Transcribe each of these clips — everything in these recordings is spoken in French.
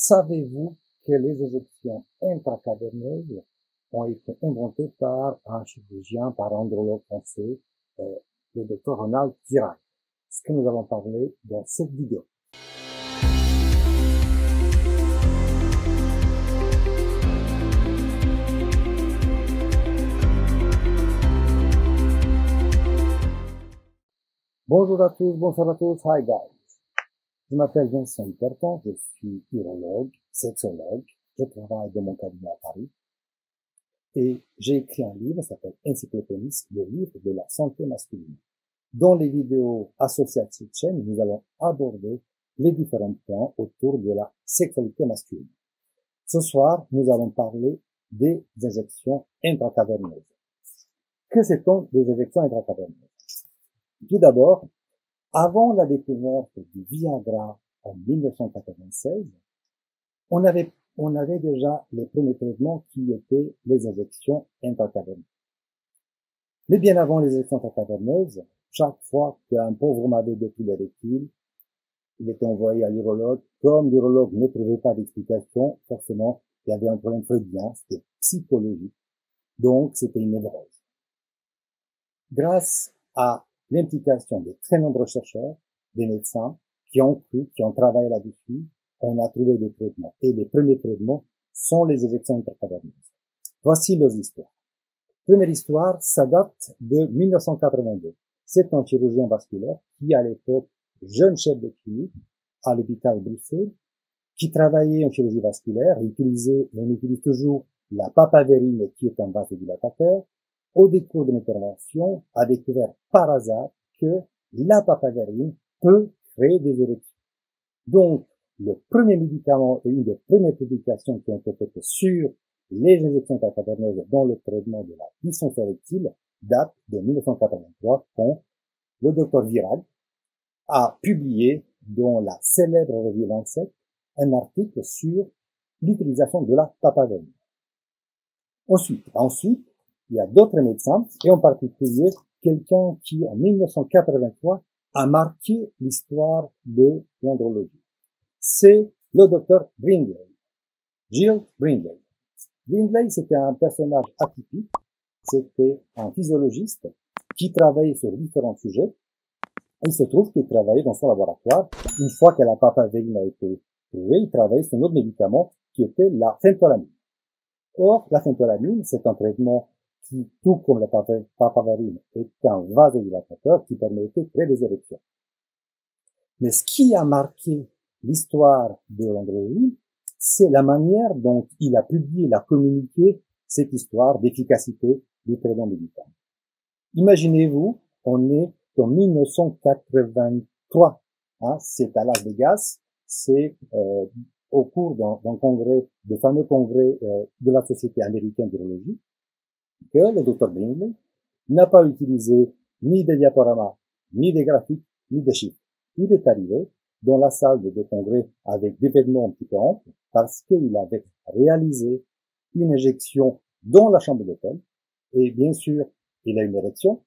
Savez-vous que les éjections intracaverneuses ont été inventées par un chirurgien, par un andrologue français, le docteur Ronald Virag? Ce que nous allons parler dans cette vidéo. Bonjour à tous, bonsoir à tous, hi guys. Je m'appelle Vincent Hyperton, je suis urologue, sexologue, je travaille dans mon cabinet à Paris. Et j'ai écrit un livre, ça s'appelle Encyclopédie, le livre de la santé masculine. Dans les vidéos associées à cette chaîne, nous allons aborder les différents points autour de la sexualité masculine. Ce soir, nous allons parler des éjections intracaverneuses. Que c'est-on des éjections intracaverneuses? Tout d'abord, avant la découverte du Viagra en 1996, on avait déjà les premiers traitements qui étaient les éjections intracaverneuses. Mais bien avant les éjections intracaverneuses, chaque fois qu'un pauvre homme avait des troubles érectiles, il était envoyé à l'urologue. Comme l'urologue ne trouvait pas d'explication, forcément, il y avait un problème freudien, c'était psychologique. Donc, c'était une névrose. Grâce à l'implication de très nombreux chercheurs, des médecins, qui ont travaillé là-dessus, on a trouvé des traitements. Et les premiers traitements sont les éjections intracaverneuses. Voici leurs histoires. Première histoire, ça date de 1982. C'est un chirurgien vasculaire qui, à l'époque, jeune chef de clinique à l'hôpital Bruxelles, qui travaillait en chirurgie vasculaire, on utilise toujours la papaverine qui est un vasodilatateur. Au décours de l'intervention, a découvert par hasard que la papaverine peut créer des érections. Donc, le premier médicament et une des premières publications qui ont été faites sur les éjections intracaverneuses dans le traitement de la dysfonction érectile date de 1983 quand le docteur Virag a publié dans la célèbre revue Lancet un article sur l'utilisation de la papaverine. Ensuite, il y a d'autres médecins, et en particulier quelqu'un qui, en 1983, a marqué l'histoire de l'andrologie. C'est le docteur Brindley, Giles Brindley. Brindley, c'était un personnage atypique, c'était un physiologiste qui travaillait sur différents sujets. Il se trouve qu'il travaillait dans son laboratoire. Une fois que la papaverine a été trouvée, il travaillait sur un autre médicament qui était la phentolamine. Or, la phentolamine, c'est un traitement qui, tout comme la papaverine, est un vasodilatateur qui permettait de créer des érections. Mais ce qui a marqué l'histoire de l'andrologie, c'est la manière dont il a publié, il a communiqué cette histoire d'efficacité du traitement médical. Imaginez-vous, on est en 1983, c'est à Las Vegas, c'est au cours d'un congrès, de fameux congrès de la Société américaine d'urologie, que le docteur Brindley n'a pas utilisé ni des diaporamas, ni des graphiques, ni des chiffres. Il est arrivé dans la salle de congrès avec des vêtements un petit peu amples parce qu'il avait réalisé une éjection dans la chambre d'hôtel et bien sûr, il a une érection.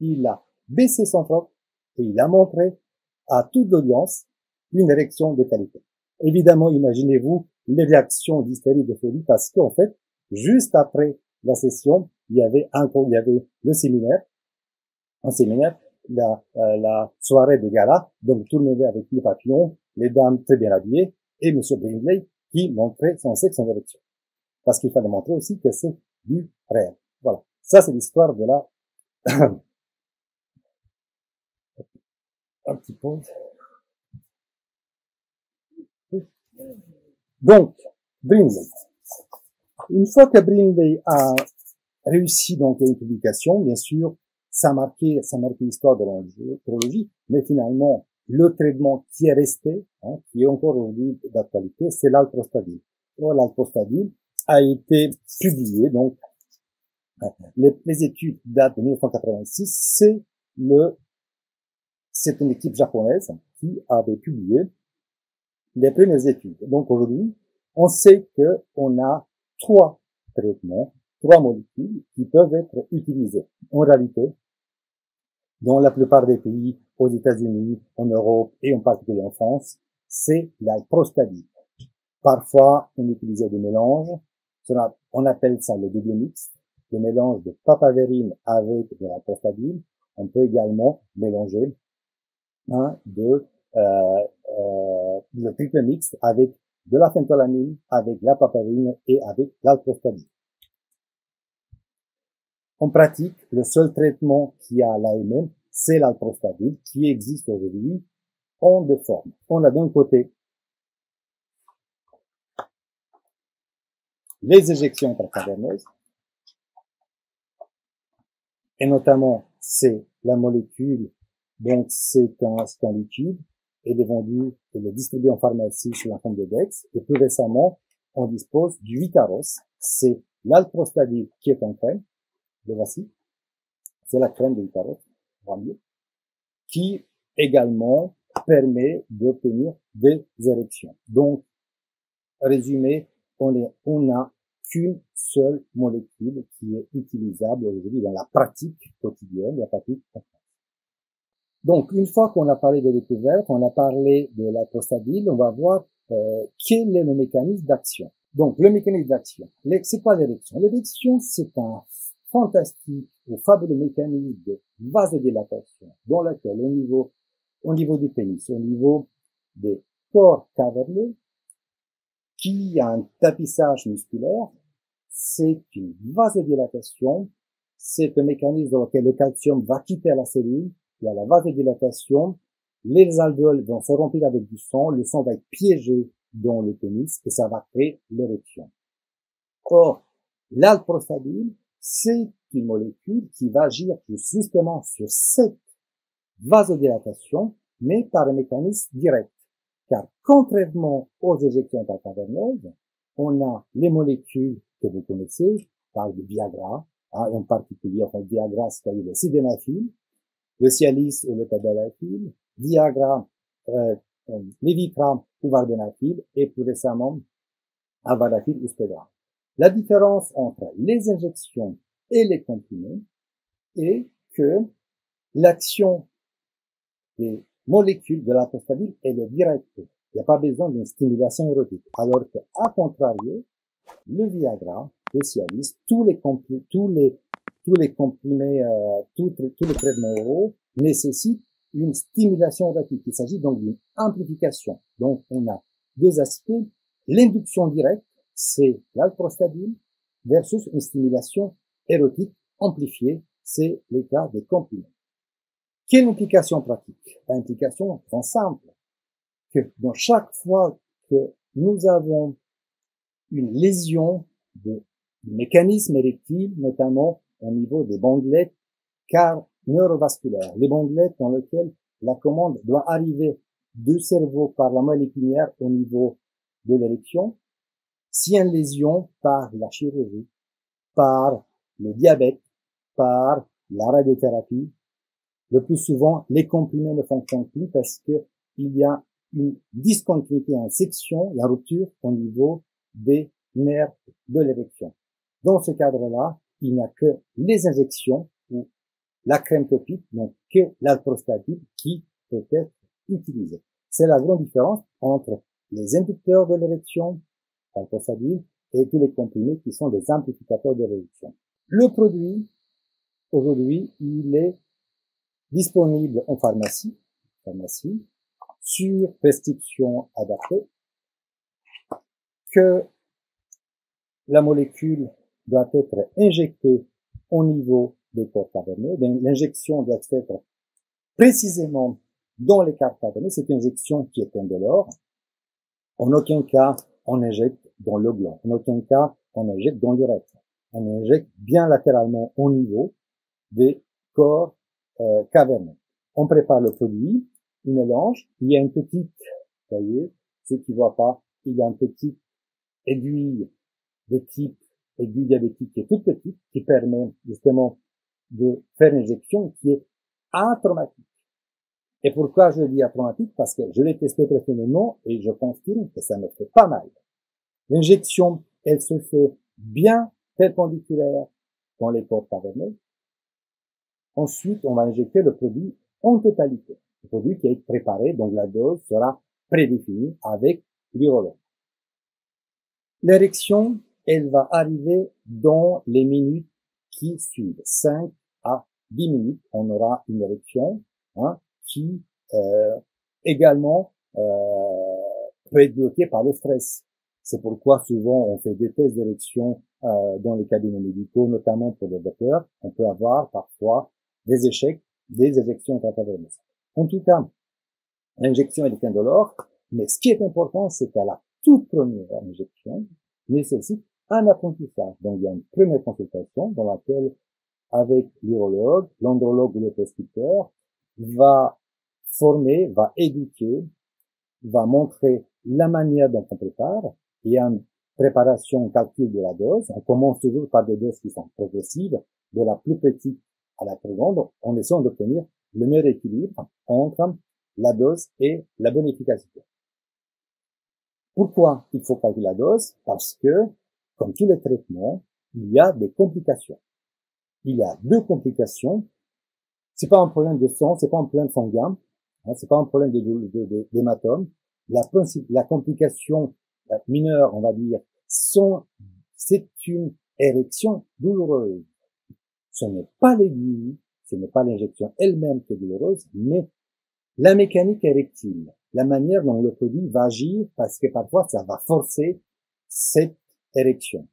Il a baissé son froc et il a montré à toute l'audience une érection de qualité. Évidemment, imaginez-vous les réactions d'hystérie, de folie parce qu'en fait, juste après la session, il y avait le séminaire, la soirée de gala, donc tout le monde avec les papillons, les dames très bien habillées, et monsieur Brindley qui montrait son sexe en érection. Parce qu'il fallait montrer aussi que c'est du réel. Voilà. Ça, c'est l'histoire de la, un petit pause. Donc, Brindley. Une fois que Brindley a réussi donc une publication, bien sûr, ça a marqué l'histoire de l'andrologie, mais finalement, le traitement qui est resté, qui est encore aujourd'hui d'actualité, c'est l'alprostadil. Or, l'alprostadil a été publié, donc, les études datent de 1986, c'est une équipe japonaise qui avait publié les premières études. Donc, aujourd'hui, on sait que on a 3 traitements, 3 molécules qui peuvent être utilisées. En réalité, dans la plupart des pays, aux États-Unis, en Europe et en particulier en France, c'est l'alprostadil. Parfois, on utilisait des mélanges. On appelle ça le double mix, le mélange de papaverine avec de la prostaglandine. On peut également mélanger le triple mix avec de la phentolamine, avec la papaverine et avec l'alprostadine. En pratique, le seul traitement qui a l'AMM, c'est l'alprostadine, qui existe aujourd'hui en deux formes. On a d'un côté les éjections intracaverneuses, et notamment c'est la molécule, donc c'est un liquide, elle est vendue, elle est distribuée en pharmacie sous la forme de Dex, et plus récemment, on dispose du Vitaros, c'est l'alprostadine qui est en crème, le voici, c'est la crème de Vitaros, qui également permet d'obtenir des érections. Donc, résumé, on n'a qu'une seule molécule qui est utilisable aujourd'hui dans la pratique quotidienne, la pratique. Donc, une fois qu'on a parlé de découverte, on a parlé de la prostaglandine, on va voir quel est le mécanisme d'action. Donc, le mécanisme d'action, c'est quoi l'érection? L'érection, c'est un fantastique ou fabuleux mécanisme de vasodilatation dans lequel, au niveau du pénis, au niveau des corps caverneux, qui a un tapissage musculaire, c'est une vasodilatation, c'est un mécanisme dans lequel le calcium va quitter la cellule, il y a la vasodilatation, les alvéoles vont se remplir avec du sang, le sang va être piégé dans le pénis et ça va créer l'érection. Or, l'alprostadine, c'est une molécule qui va agir justement sur cette vasodilatation, mais par un mécanisme direct. Car contrairement aux éjections intracaverneuses, on a les molécules que vous connaissez, par le Viagra, en particulier, enfin, Viagra, c'est-à-dire le sildenafil, le Cialis ou le tadalafil, Viagra, Levitra ou vardenafil, et plus récemment, Avadafil ou Spedra. La différence entre les injections et les comprimés est que l'action des molécules de la prostaglandine, elle est directe. Il n'y a pas besoin d'une stimulation érotique. Alors que, à contrario, le Viagra, le Cialis, tous les comprimés, tous les traitements oraux nécessitent une stimulation érotique. Il s'agit donc d'une amplification. Donc, on a deux aspects. L'induction directe, c'est l'alprostadine versus une stimulation érotique amplifiée, c'est le cas des comprimés. Quelle implication pratique? L'implication est simple, que dans chaque fois que nous avons une lésion du mécanisme érectile, notamment au niveau des bandelettes neurovasculaires, les bandelettes dans lesquelles la commande doit arriver du cerveau par la moelle épinière au niveau de l'érection, si une lésion par la chirurgie, par le diabète, par la radiothérapie, le plus souvent, les comprimés ne fonctionnent plus parce que il y a une discontinuité en section, la rupture au niveau des nerfs de l'érection. Dans ce cadre-là, il n'y a que les injections ou la crème topique, donc que l'alprostadine qui peut être utilisée. C'est la grande différence entre les inducteurs de l'érection, l'alprostadine, et tous les comprimés qui sont des amplificateurs de l'érection. Le produit, aujourd'hui, il est disponible en pharmacie, sur prescription adaptée, que la molécule doit être injectée au niveau des corps caverneux. L'injection doit être précisément dans les corps caverneux. C'est une injection qui est indolore. En aucun cas, on injecte dans le gland. En aucun cas, on injecte dans l'urètre. On injecte bien latéralement au niveau des corps caverneux. On prépare le produit, il mélange, il y a une petite, vous voyez, ceux qui voient pas, il y a une petite aiguille de type aiguille diabétique qui est toute petite, qui permet justement de faire une injection qui est atraumatique. Et pourquoi je dis atraumatique? Parce que je l'ai testé personnellement et je confirme que ça me fait pas mal. L'injection, elle se fait bien perpendiculaire dans les corps caverneux. Ensuite, on va injecter le produit en totalité. Le produit qui est préparé, donc la dose sera prédéfinie avec l'urologue. L'érection, elle va arriver dans les minutes qui suivent. 5 à 10 minutes, on aura une érection hein, qui également peut être bloquée par le stress. C'est pourquoi souvent on fait des tests d'érection dans les cabinets médicaux, notamment pour les docteurs. On peut avoir parfois des échecs, des éjections intra-veineuses. En tout cas, l'injection est indolore, mais ce qui est important, c'est qu'à la toute première injection nécessite un apprentissage. Donc il y a une première consultation dans laquelle, avec l'urologue, l'andrologue ou le prescripteur, va former, va éduquer, va montrer la manière dont on prépare. Il y a une préparation, calcul de la dose. On commence toujours par des doses qui sont progressives, de la plus petite à la plus grande, en essayant d'obtenir le meilleur équilibre entre la dose et la bonne efficacité. Pourquoi il faut calculer la dose? Parce que, comme tous les traitements, il y a des complications. Il y a deux complications. C'est pas un problème de sang, c'est pas un problème sanguin, hein, c'est pas un problème d'hématome. La complication mineure, on va dire, c'est une érection douloureuse. Ce n'est pas l'aiguille, ce n'est pas l'injection elle-même qui est douloureuse, mais la mécanique érectile, la manière dont le produit va agir, parce que parfois ça va forcer cette érection.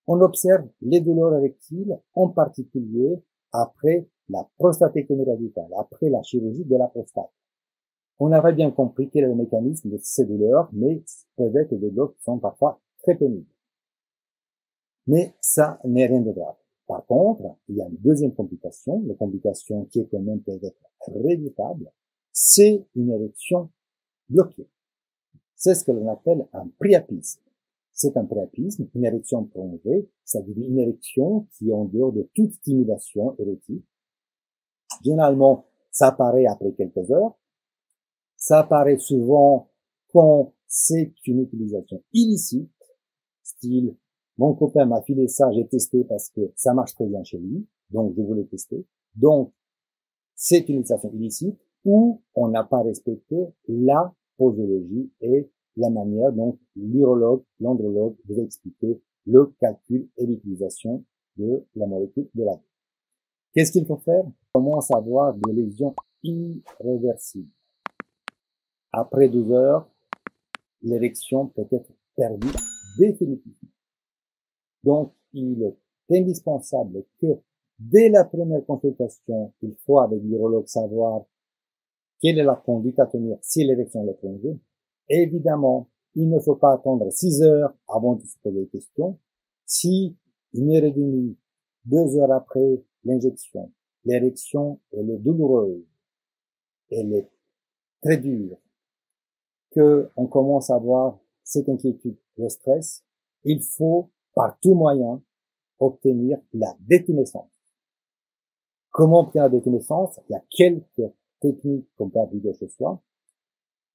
On observe les douleurs érectiles, en particulier après la prostatectomie radicale, après la chirurgie de la prostate. On avait bien compris quel est le mécanisme de ces douleurs, mais peuvent être des douleurs qui sont parfois très pénibles. Mais ça n'est rien de grave. Par contre, il y a une deuxième complication, la complication qui est quand même peut être réductible, c'est une érection bloquée. C'est ce que l'on appelle un priapisme. C'est un priapisme, une érection prolongée, c'est-à-dire une érection qui est en dehors de toute stimulation érotique. Généralement, ça apparaît après quelques heures. Ça apparaît souvent quand c'est une utilisation illicite, style, mon copain m'a filé ça, j'ai testé parce que ça marche très bien chez lui, donc je voulais tester. Donc, c'est une utilisation illicite où on n'a pas respecté la posologie et la manière dont l'urologue, l'andrologue vous a expliqué le calcul et l'utilisation de la molécule de la vie. Qu'est-ce qu'il faut faire? On commence à avoir des lésions irréversibles. Après 12 heures, l'érection peut être perdue définitivement. Donc, il est indispensable que dès la première consultation, il faut avec l'urologue savoir quelle est la conduite à tenir si l'érection est prolongée. Évidemment, il ne faut pas attendre 6 heures avant de se poser des questions. Si 1 heure et demie, 2 heures après l'injection, l'érection elle est douloureuse, elle est très dure, que on commence à avoir cette inquiétude, le stress, il faut par tout moyen obtenir la détumescence. Comment obtenir la détumescence? Il y a quelques techniques qu'on peut appliquer ce soir.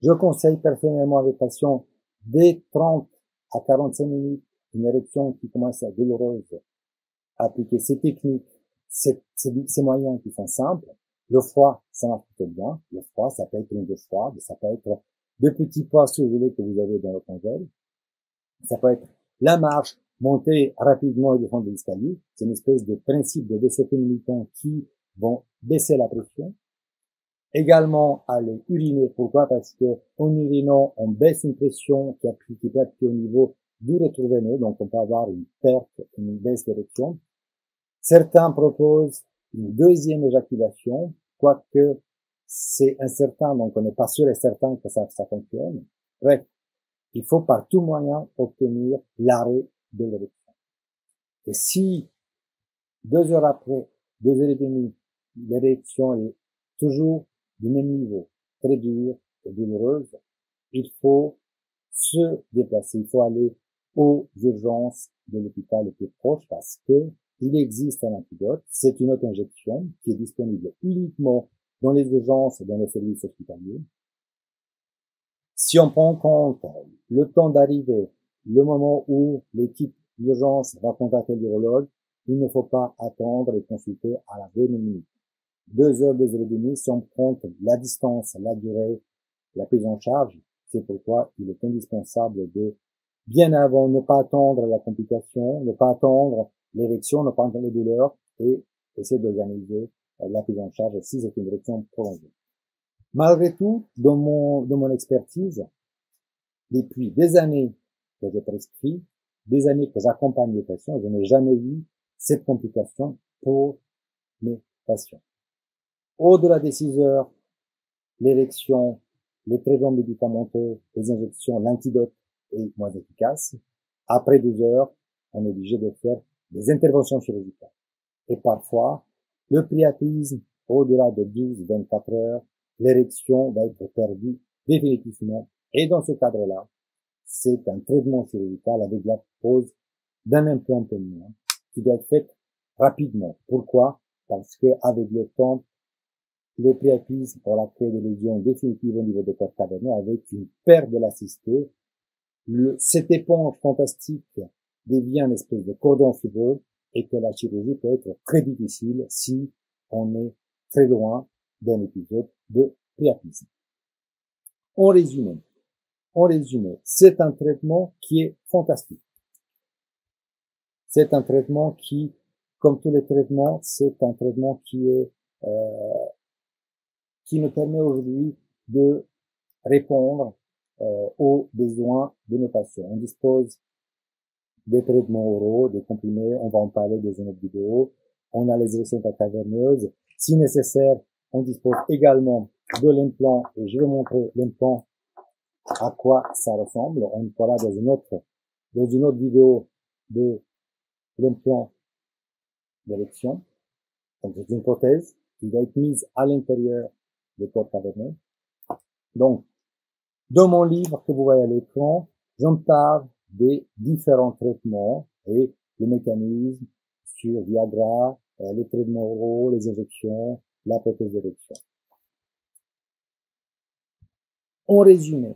Je conseille personnellement à mes patients dès 30 à 45 minutes, une érection qui commence à être douloureuse, appliquer ces techniques, ces moyens qui sont simples. Le froid, ça marche plutôt bien. Le froid, ça peut être une douche froide, ça peut être de petits pois si vous voulez que vous avez dans le congèle. Ça peut être la marche, monter rapidement et descendre l'escalier. C'est une espèce de principe de vaisseau communicant qui vont baisser la pression. Également, aller uriner. Pourquoi? Parce que en urinant, on baisse une pression qui peut appuyer au niveau du retour veineux. Donc, on peut avoir une perte, une baisse d'érection. Certains proposent une deuxième éjaculation, quoique c'est incertain, donc on n'est pas sûr et certain que ça fonctionne. Bref, il faut par tout moyen obtenir l'arrêt de l'érection. Et si 2 heures après, 2 heures et demie, l'érection est toujours du même niveau, très dure et douloureuse, il faut se déplacer, il faut aller aux urgences de l'hôpital le plus proche parce que il existe un antidote, c'est une auto-injection qui est disponible uniquement dans les urgences et dans les services hospitaliers. Si on prend en compte le temps d'arrivée, le moment où l'équipe d'urgence va contacter l'urologue, il ne faut pas attendre et consulter à la dernière minute. 2 heures, 2 heures et demie, si on compte la distance, la durée, la prise en charge, c'est pourquoi il est indispensable de bien avant, ne pas attendre la complication, ne pas attendre l'érection, ne pas attendre les douleurs et essayer d'organiser la prise en charge si c'est une érection prolongée. Malgré tout, dans mon expertise, depuis des années que je prescris, des années que j'accompagne les patients, je n'ai jamais eu cette complication pour mes patients. Au-delà des 6 heures, l'érection, les traitements médicamenteux, les injections, l'antidote est moins efficace. Après 12 heures, on est obligé de faire des interventions chirurgicales. Et parfois, le priapisme, au-delà de 12-24 heures, l'érection va être perdue définitivement. Et dans ce cadre-là, c'est un traitement chirurgical avec la pose d'un implant pélvien qui doit être fait rapidement. Pourquoi? Parce que avec le temps, le priapisme aura créé des lésions définitives au niveau du corps caverneux avec une perte de l'élasticité. Cette éponge fantastique devient une espèce de cordon fibreux et que la chirurgie peut être très difficile si on est très loin d'un épisode de priapisme. En résumé, c'est un traitement qui est fantastique. C'est un traitement qui, comme tous les traitements, c'est un traitement qui est qui nous permet aujourd'hui de répondre aux besoins de nos patients. On dispose des traitements oraux, des comprimés, on va en parler dans une autre vidéo. On a les érections caverneuses. Si nécessaire, on dispose également de l'implant, et je vais montrer l'implant, à quoi ça ressemble. On parlera dans une autre vidéo de l'implant d'érection. Donc c'est une prothèse qui va être mise à l'intérieur des corps caverneux. Donc, dans mon livre que vous voyez à l'écran, j'en parle des différents traitements et le mécanisme sur Viagra, les traitements oraux, les injections, la prothèse d'érection. En résumé,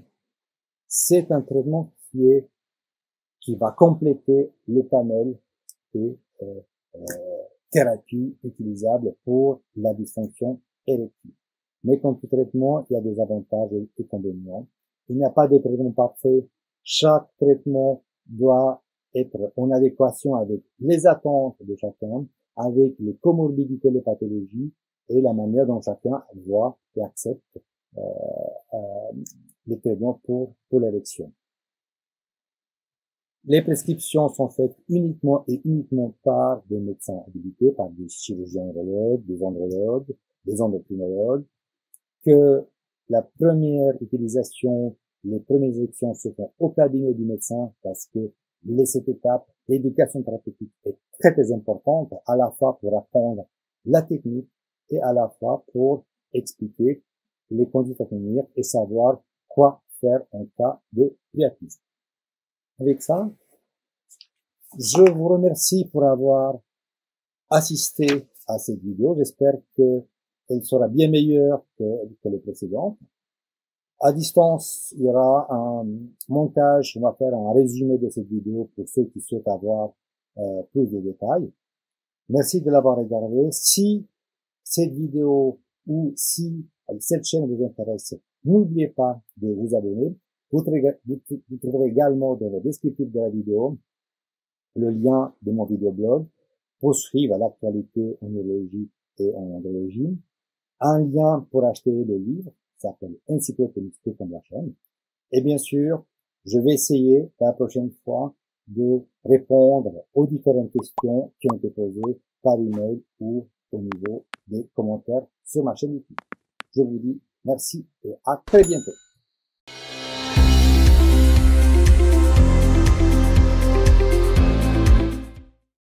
c'est un traitement qui va compléter le panel des thérapies utilisables pour la dysfonction érectile. Mais comme tout traitement, il y a des avantages et des inconvénients. Il n'y a pas de traitement parfait. Chaque traitement doit être en adéquation avec les attentes de chacun, avec les comorbidités, les pathologies et la manière dont chacun voit et accepte les traitements pour l'érection. Les prescriptions sont faites uniquement par des médecins habilités, par des chirurgiens urologues, des andrologues, des endocrinologues, que la première utilisation, les premières injections se font au cabinet du médecin parce que cette étape, l'éducation thérapeutique est très très importante, à la fois pour apprendre la technique et à la fois pour expliquer les conduites à tenir et savoir quoi faire en cas de priapisme. Avec ça, je vous remercie pour avoir assisté à cette vidéo. J'espère qu'elle sera bien meilleure que les précédentes. À distance, il y aura un montage, on va faire un résumé de cette vidéo pour ceux qui souhaitent avoir plus de détails. Merci de l'avoir regardé. Si cette vidéo ou si cette chaîne vous intéresse, n'oubliez pas de vous abonner. Vous trouverez également dans le descriptif de la vidéo le lien de mon vidéoblog pour suivre l'actualité en urologie et en andrologie. Un lien pour acheter le livre, ça s'appelle Encyclopédie comme la chaîne. Et bien sûr, je vais essayer la prochaine fois de répondre aux différentes questions qui ont été posées par email ou au niveau des commentaires sur ma chaîne YouTube. Je vous dis merci et à très bientôt.